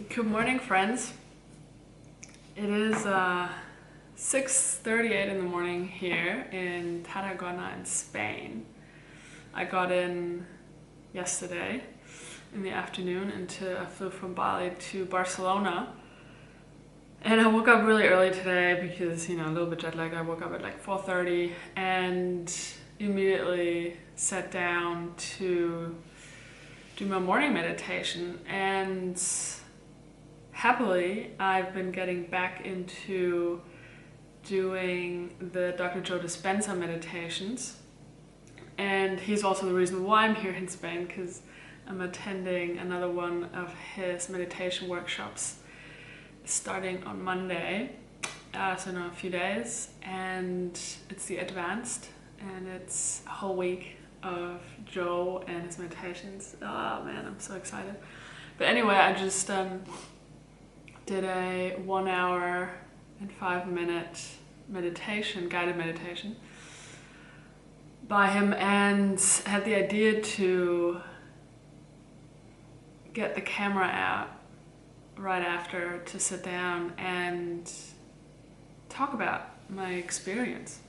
Good morning, friends. It is 6:38 in the morning here in Tarragona in Spain. I got in yesterday in the afternoon I flew from Bali to Barcelona. And I woke up really early today because, a little bit jet lag. I woke up at like 4:30 and immediately sat down to do my morning meditation. And happily, I've been getting back into doing the Dr. Joe Dispenza meditations. And he's also the reason why I'm here in Spain, because I'm attending another one of his meditation workshops starting on Monday, so in a few days. And it's the advanced, and it's a whole week of Joe and his meditations. Oh man, I'm so excited. But anyway, I just did a 1 hour and 5 minute meditation, guided meditation by him, and had the idea to get the camera out right after to sit down and talk about my experience.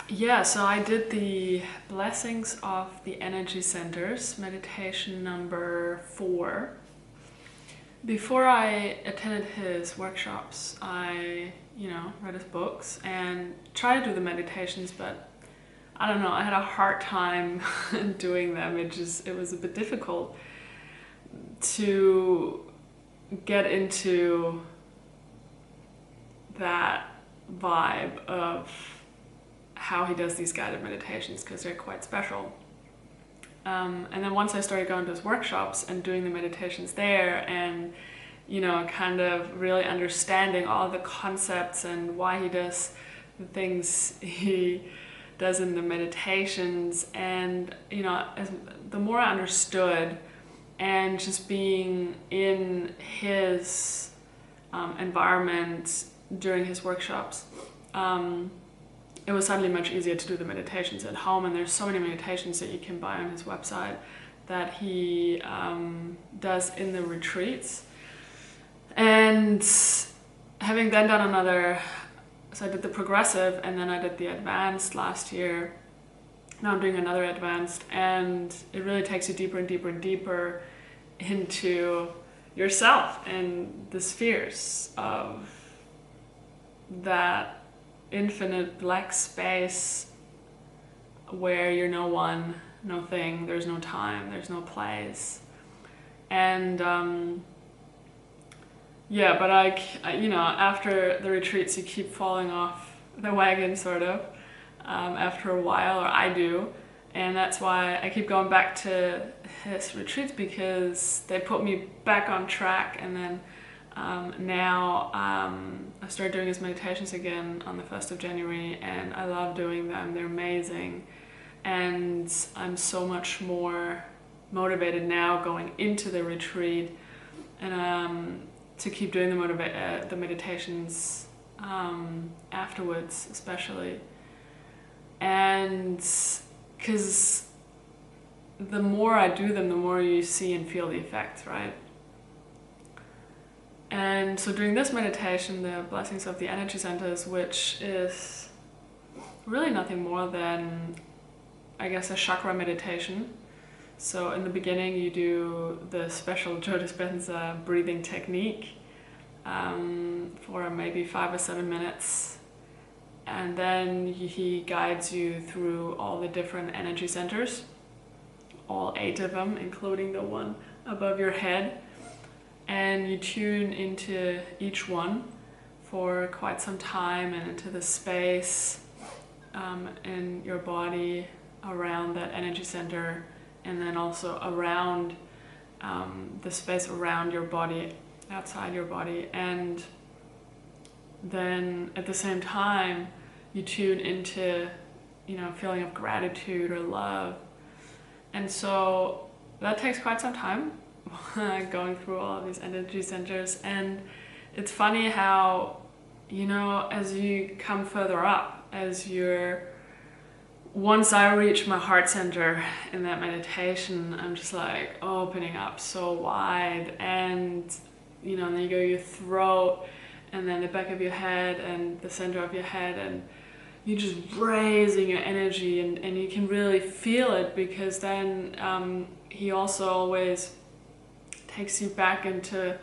Yeah, so I did the Blessings of the Energy Centers, meditation number 4. Before I attended his workshops, I, read his books and tried to do the meditations, but I don't know, I had a hard time doing them. It was a bit difficult to get into that vibe of how he does these guided meditations, because they're quite special. And then once I started going to his workshops and doing the meditations there, and kind of really understanding all the concepts and why he does the things he does in the meditations, and the more I understood, and just being in his environment during his workshops, it was suddenly much easier to do the meditations at home. And there's so many meditations that you can buy on his website that he does in the retreats. And having then done so I did the progressive, and then I did the advanced last year. Now I'm doing another advanced, and it really takes you deeper and deeper and deeper into yourself and the spheres of that infinite black space where you're no one, no thing, there's no time, there's no place. And but after the retreats you keep falling off the wagon, sort of, after a while, or I do. And that's why I keep going back to his retreats, because they put me back on track. And then now I started doing his meditations again on the 1st of January, and I love doing them. They're amazing. And I'm so much more motivated now going into the retreat, and to keep doing the meditations afterwards, especially. And because the more I do them, the more you see and feel the effects, right? And so during this meditation, the Blessings of the Energy Centers, which is really nothing more than, I guess, a chakra meditation. So in the beginning you do the special Joe Dispenza breathing technique for maybe 5 or 7 minutes. And then he guides you through all the different energy centers, all 8 of them, including the one above your head. And you tune into each one for quite some time, and into the space in your body around that energy center, and then also around the space around your body, outside your body. And then at the same time you tune into feeling of gratitude or love. And so that takes quite some time, going through all of these energy centers. And it's funny how as you come further up, once I reach my heart center in that meditation, I'm just like opening up so wide, and and then you go your throat, and then the back of your head and the center of your head, and you're just raising your energy, and you can really feel it, because then he also always takes you back into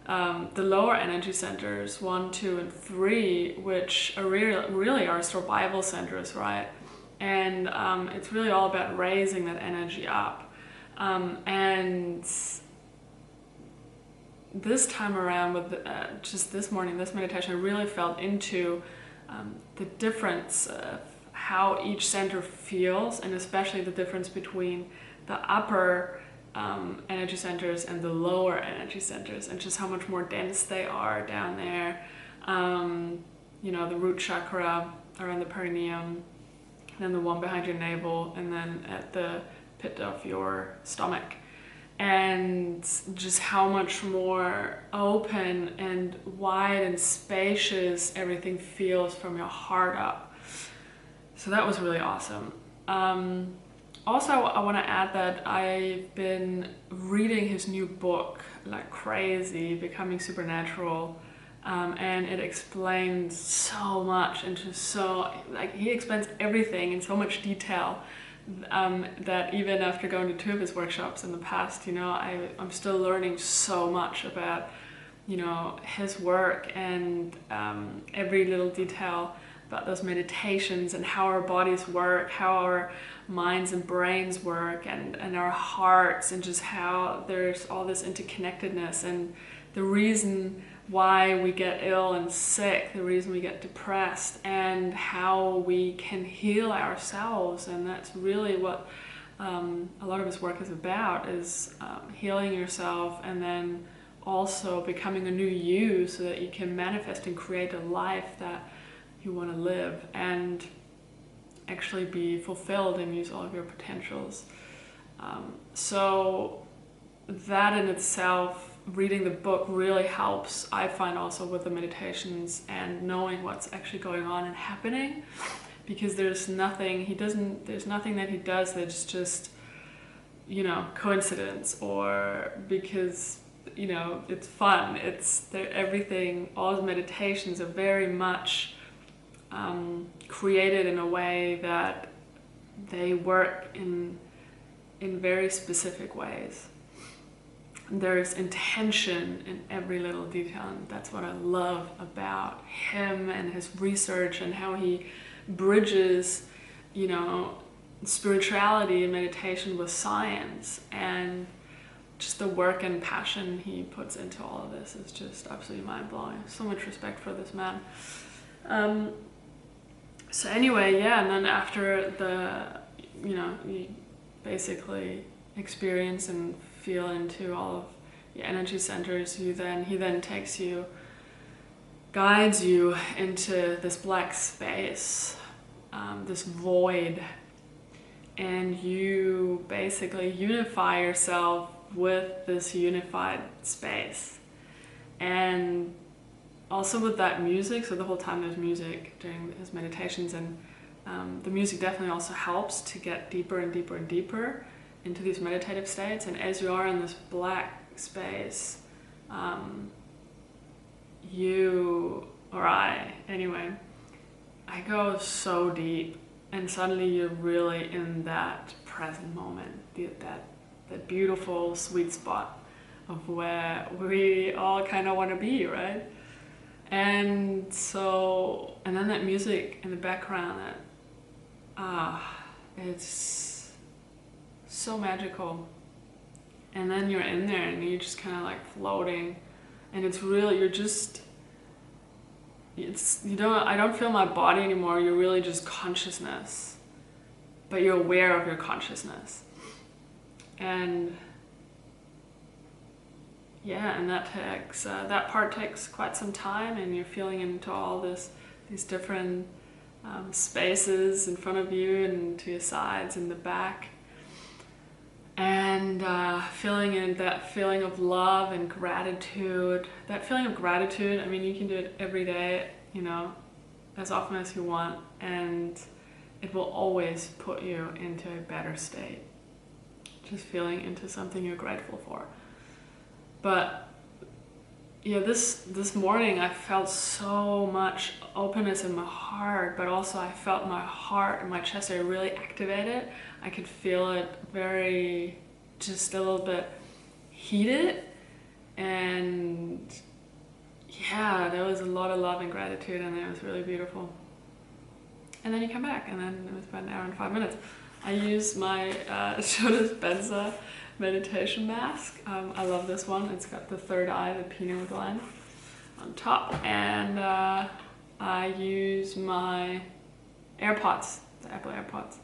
the lower energy centers, 1, 2, and 3, which are really our survival centers, right? And it's really all about raising that energy up. And this time around, with just this morning, this meditation, I really felt into the difference of how each center feels, and especially the difference between the upper energy centers and the lower energy centers, and just how much more dense they are down there. The root chakra around the perineum, then the one behind your navel, and then at the pit of your stomach. And just how much more open and wide and spacious everything feels from your heart up. So that was really awesome. Also, I want to add that I've been reading his new book like crazy, Becoming Supernatural, and it explains so much he explains everything in so much detail. That even after going to 2 of his workshops in the past, I'm still learning so much about, his work, and every little detail about those meditations, and how our bodies work, how our minds and brains work, and our hearts, and just how there's all this interconnectedness, and the reason why we get ill and sick, the reason we get depressed, and how we can heal ourselves. And that's really what a lot of his work is about, is healing yourself, and then also becoming a new you, so that you can manifest and create a life that you want to live, and actually be fulfilled and use all of your potentials. So that in itself, reading the book really helps, I find, also with the meditations and knowing what's actually going on and happening, because there's nothing that he does that's just coincidence, or because it's fun. Everything, all the meditations are very much created in a way that they work in very specific ways. There's intention in every little detail, and that's what I love about him and his research, and how he bridges, spirituality and meditation with science, and just the work and passion he puts into all of this is just absolutely mind-blowing. So much respect for this man. So anyway, and then after you basically experience and feel into all of the energy centers, he then guides you into this black space, this void, and you basically unify yourself with this unified space. And also with that music, so the whole time there's music during his meditations, and the music definitely also helps to get deeper and deeper and deeper into these meditative states. And as you are in this black space, I go so deep, and suddenly you're really in that present moment, that beautiful sweet spot of where we all kind of want to be, right? And then that music in the background, it's so magical. And then you're in there and you're just kind of like floating, and it's really, I don't feel my body anymore. You're really just consciousness, but you're aware of your consciousness. And that part takes quite some time, and you're feeling into all these different spaces in front of you and to your sides and the back, and feeling in that feeling of love and gratitude. That feeling of gratitude, I mean, you can do it every day, as often as you want, and it will always put you into a better state. Just feeling into something you're grateful for. But yeah, this morning I felt so much openness in my heart, but also I felt my heart and my chest area really activated. I could feel it very, just a little bit heated, and yeah, there was a lot of love and gratitude, and it was really beautiful. And then you come back, and then it was about an hour and 5 minutes. I used my DISPENZA meditation mask. I love this one. It's got the third eye, the pineal gland on top, and I use my AirPods, the Apple AirPods,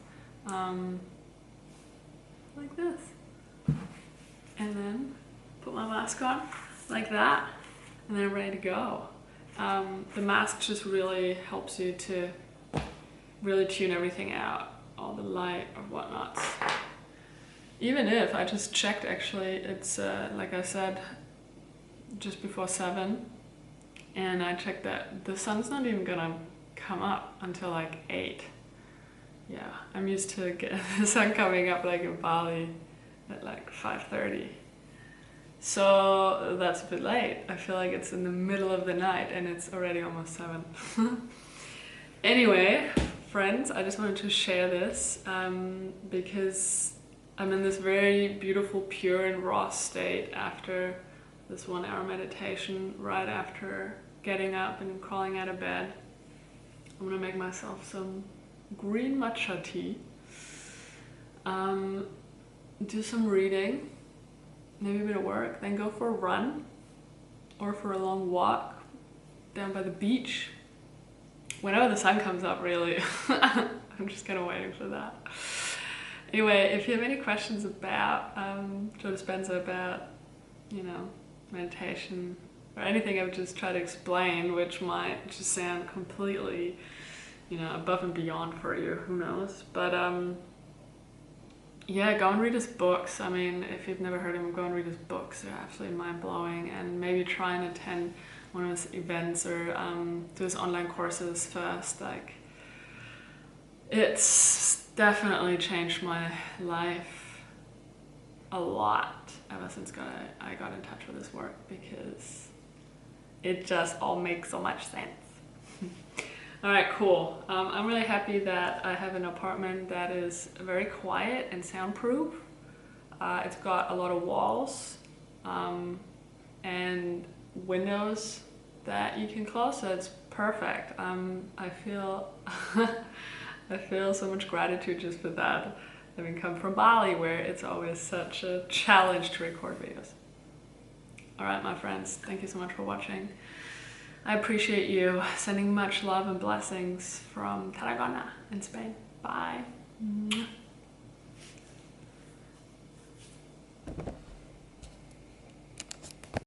like this, and then put my mask on like that, and then I'm ready to go. The mask just really helps you to really tune everything out, all the light or whatnot. Even if I just checked, actually, it's like I said, just before 7, and I checked that the sun's not even gonna come up until like 8. Yeah, I'm used to get the sun coming up like in Bali at like 5:30. So that's a bit late. I feel like it's in the middle of the night and it's already almost 7. Anyway, friends, I just wanted to share this because I'm in this very beautiful, pure and raw state after this 1 hour meditation, right after getting up and crawling out of bed. I'm gonna make myself some green matcha tea, do some reading, maybe a bit of work, then go for a run or for a long walk down by the beach. Whenever the sun comes up, really. I'm just kind of waiting for that. Anyway, if you have any questions about Joe Dispenza, about, you know, meditation or anything I've just tried to explain, which might just sound completely, you know, above and beyond for you, who knows? But yeah, go and read his books. I mean, if you've never heard him, go and read his books. They're absolutely mind-blowing, and maybe try and attend one of his events or do his online courses first. Like, it's definitely changed my life a lot ever since I got in touch with his work, because it just all makes so much sense. All right, cool. I'm really happy that I have an apartment that is very quiet and soundproof. It's got a lot of walls and windows that you can close, so it's perfect. I feel I feel so much gratitude just for that, having come from Bali, where it's always such a challenge to record videos. All right, my friends, thank you so much for watching. I appreciate you. Sending much love and blessings from Tarragona in Spain. Bye.